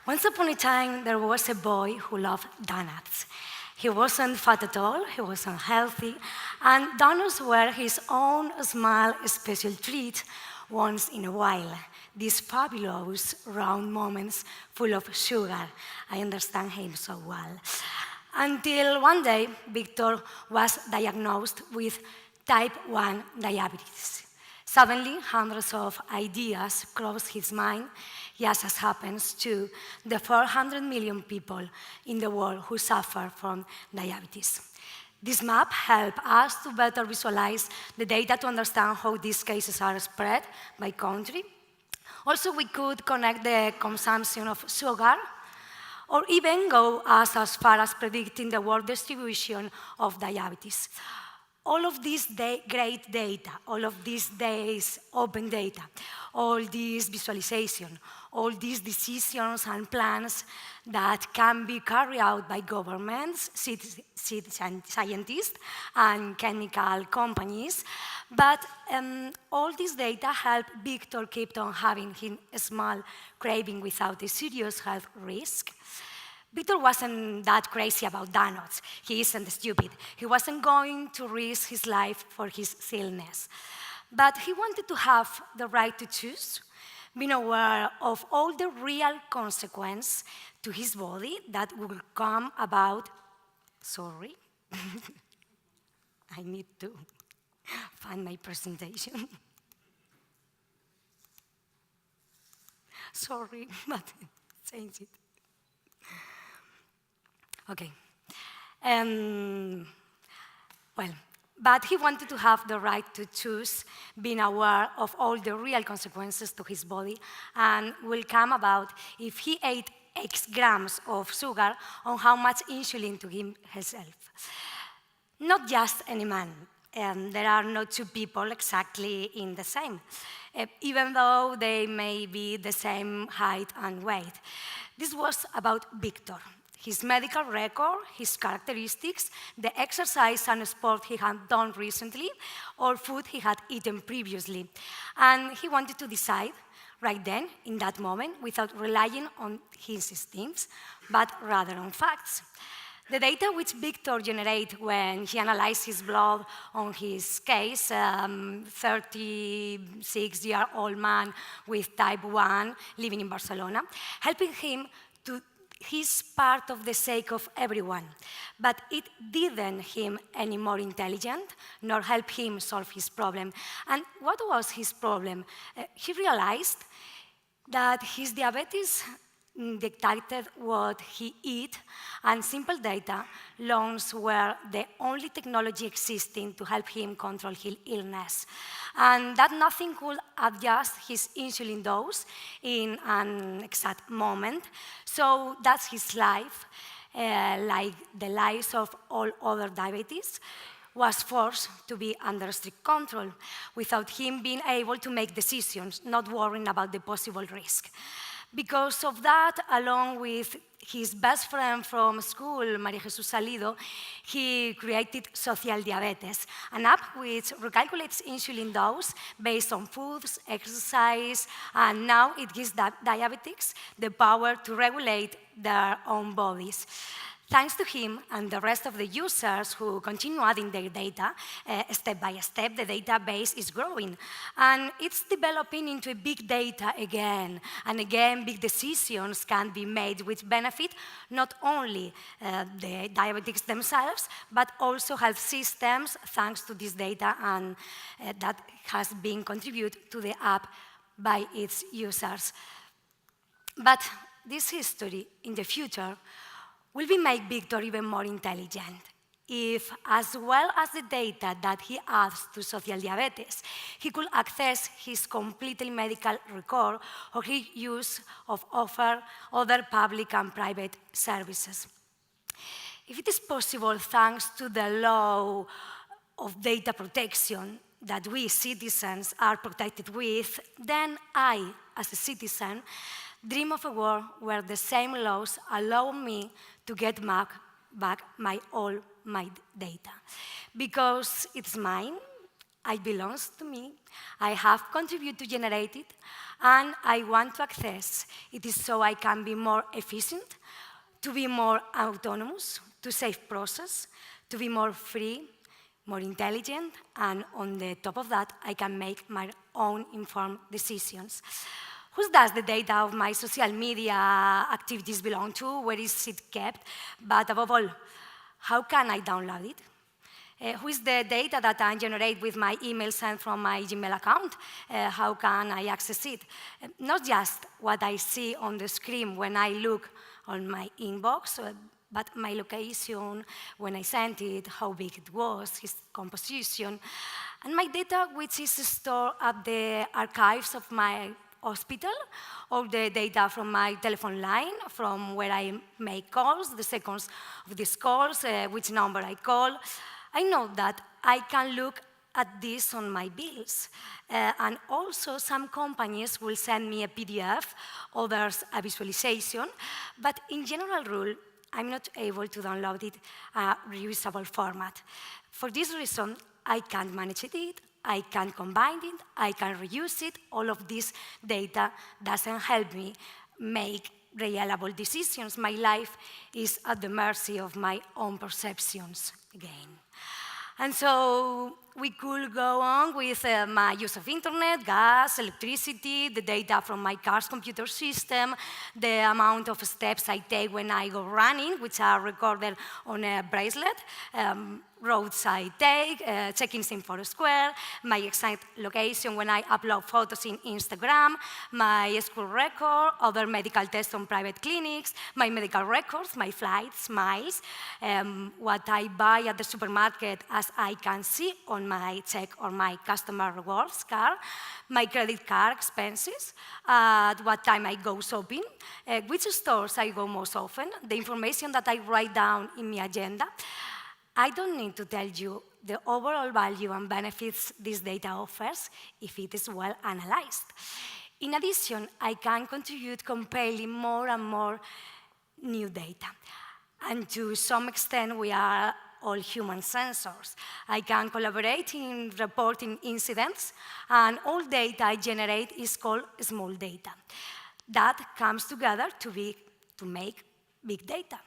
Once upon a time, there was a boy who loved donuts. He wasn't fat at all, he wasn't healthy, and donuts were his own small special treat once in a while. These fabulous round moments full of sugar. I understand him so well. Until one day, Victor was diagnosed with type 1 diabetes. Suddenly, hundreds of ideas crossed his mind, just as happens to the 400 million people in the world who suffer from diabetes. This map helps us to better visualize the data to understand how these cases are spread by country. Also, we could connect the consumption of sugar or even go as far as predicting the world distribution of diabetes. All of this great data, all of these days open data, all this visualization, all these decisions and plans that can be carried out by governments, scientists, and chemical companies. But all this data help Victor keep on having a small craving without a serious health risk. Victor wasn't that crazy about donuts. He isn't stupid. He wasn't going to risk his life for his illness. But he wanted to have the right to choose, being aware of all the real consequences to his body that will come about. Sorry, I need to find my presentation. Sorry, but change it. Okay. But he wanted to have the right to choose, being aware of all the real consequences to his body, and will come about if he ate X grams of sugar on how much insulin to give himself. Not just any man. There are no two people exactly in the same, even though they may be the same height and weight. This was about Victor. His medical record, his characteristics, the exercise and sport he had done recently, or food he had eaten previously. And he wanted to decide right then, in that moment, without relying on his instincts, but rather on facts. The data which Victor generated when he analyzed his blood on his case, 36-year-old man with type 1 living in Barcelona, helping him to he's part of the sake of everyone, but it didn't him any more intelligent, nor help him solve his problem. And what was his problem? He realized that his diabetes dictated what he ate, and simple data loans were the only technology existing to help him control his illness. And that nothing could adjust his insulin dose in an exact moment. So that's his life, like the lives of all other diabetes, was forced to be under strict control without him being able to make decisions, not worrying about the possible risk. Because of that, along with his best friend from school, Maria Jesus Salido, he created Social Diabetes, an app which recalculates insulin dose based on foods, exercise, and now it gives diabetics the power to regulate their own bodies. Thanks to him and the rest of the users who continue adding their data, step by step, the database is growing. And it's developing into a big data again. And again, big decisions can be made which benefit not only the diabetics themselves, but also health systems, thanks to this data, and that has been contributed to the app by its users. But this history in the future will be make Victor even more intelligent if, as well as the data that he adds to Social Diabetes, he could access his completely medical record or his use of other public and private services. If it is possible, thanks to the law of data protection that we citizens are protected with, then I, as a citizen, dream of a world where the same laws allow me to get back all my data. Because it's mine, It belongs to me. I have contributed to generate it, and I want to access it is so I can be more efficient, to be more autonomous, to save process, to be more free, more intelligent, and on the top of that, I can make my own informed decisions. Who does the data of my social media activities belong to? Where is it kept? But above all, how can I download it? Who is the data that I generate with my email sent from my Gmail account? How can I access it? Not just what I see on the screen when I look on my inbox, but my location, when I sent it, how big it was, its composition, and my data, which is stored at the archives of my hospital, or the data from my telephone line, from where I make calls, the seconds of these calls, which number I call. I know that I can look at this on my bills. And also, some companies will send me a PDF, others a visualization, but in general rule, I'm not able to download it a reusable format. For this reason, I can't manage it, I can't combine it, I can reuse it. All of this data doesn't help me make reliable decisions. My life is at the mercy of my own perceptions again. And so we could go on with my use of internet, gas, electricity, the data from my car's computer system, the amount of steps I take when I go running, which are recorded on a bracelet, roads I take, check-ins in Foursquare, my exact location when I upload photos in Instagram, my school record, other medical tests on private clinics, my medical records, my flights, miles, what I buy at the supermarket as I can see on my check or my customer rewards card, my credit card expenses, at what time I go shopping, which stores I go most often, the information that I write down in my agenda. I don't need to tell you the overall value and benefits this data offers if it is well analyzed. In addition, I can contribute compiling more and more new data. And to some extent, we are all human sensors. I can collaborate in reporting incidents, and all data I generate is called small data. That comes together to make big data.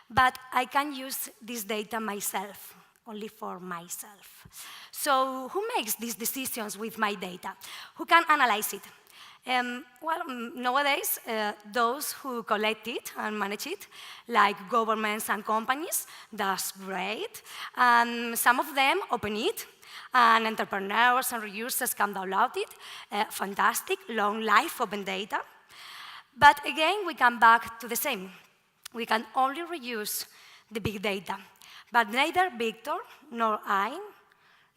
But I can use this data myself, only for myself. So who makes these decisions with my data? Who can analyze it? Nowadays, those who collect it and manage it, like governments and companies, that's great. And some of them open it, and entrepreneurs and reusers can download it. Fantastic, long life open data. But again, we come back to the same. We can only reuse the big data. But neither Victor, nor I,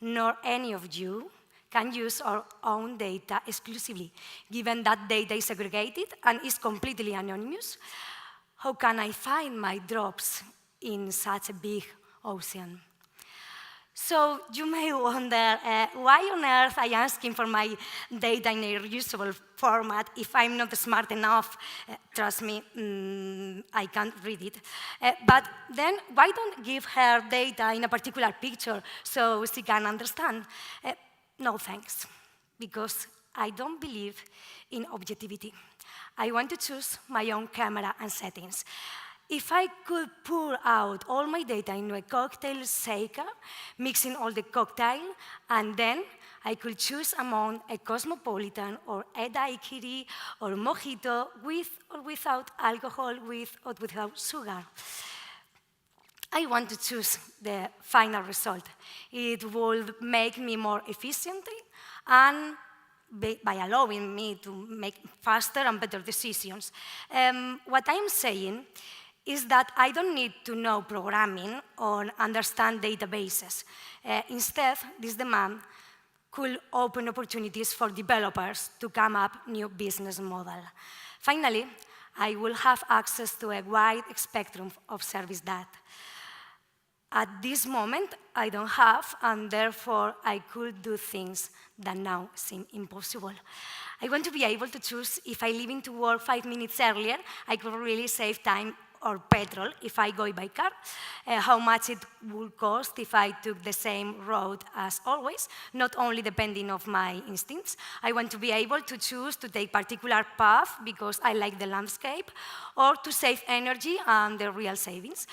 nor any of you can use our own data exclusively, given that data is segregated and is completely anonymous. How can I find my drops in such a big ocean? So you may wonder, why on earth I am asking for my data in a reusable format if I'm not smart enough? Trust me, I can't read it. But then why don't give her data in a particular picture so she can understand? No thanks, because I don't believe in objectivity. I want to choose my own camera and settings. If I could pour out all my data into a cocktail shaker, mixing all the cocktail, and then I could choose among a cosmopolitan or a daiquiri or mojito with or without alcohol, with or without sugar. I want to choose the final result. It would make me more efficient and by allowing me to make faster and better decisions. What I'm saying is that I don't need to know programming or understand databases. Instead, this demand could open opportunities for developers to come up new business model. Finally, I will have access to a wide spectrum of service that at this moment I don't have, and therefore I could do things that now seem impossible. I want to be able to choose if I leave into work 5 minutes earlier, I could really save time or petrol if I go by car, how much it would cost if I took the same road as always, not only depending on my instincts. I want to be able to choose to take particular path because I like the landscape, or to save energy and the real savings.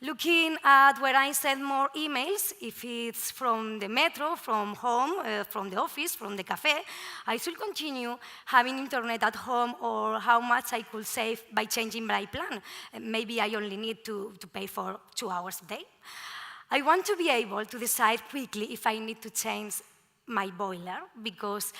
Looking at where I send more emails, if it's from the metro, from home, from the office, from the cafe, I should continue having internet at home, or how much I could save by changing my plan. Maybe I only need to pay for 2 hours a day. I want to be able to decide quickly if I need to change my boiler, because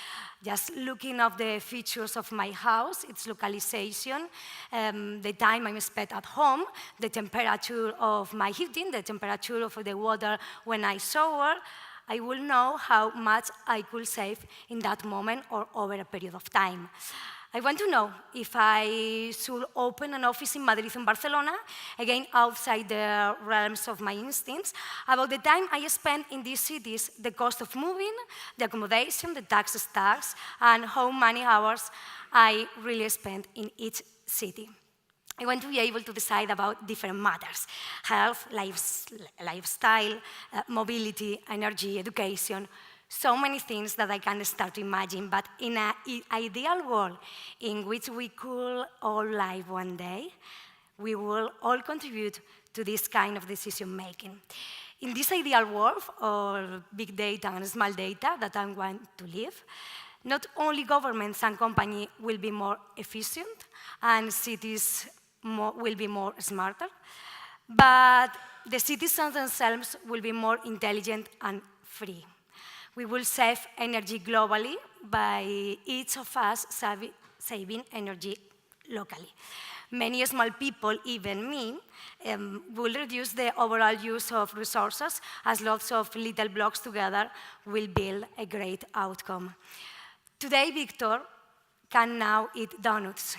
just looking at the features of my house, its localization, the time I'm spent at home, the temperature of my heating, the temperature of the water when I shower, I will know how much I could save in that moment or over a period of time. I want to know if I should open an office in Madrid and Barcelona, again outside the realms of my instincts, about the time I spend in these cities, the cost of moving, the accommodation, the taxes, and how many hours I really spend in each city. I want to be able to decide about different matters: health, lifestyle, mobility, energy, education. So many things that I can start to imagine, but in an ideal world in which we could all live one day, we will all contribute to this kind of decision making. In this ideal world of big data and small data that I want to live, not only governments and companies will be more efficient and cities will be more smarter, but the citizens themselves will be more intelligent and free. We will save energy globally by each of us saving energy locally. Many small people, even me, will reduce the overall use of resources, as lots of little blocks together will build a great outcome. Today, Victor can now eat donuts.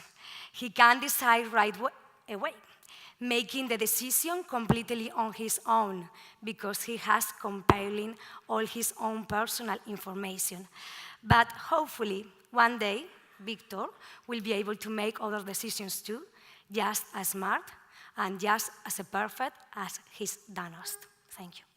He can decide right away, making the decision completely on his own, because he has compiling all his own personal information. But hopefully, one day, Victor will be able to make other decisions too, just as smart and just as perfect as his donuts. Thank you.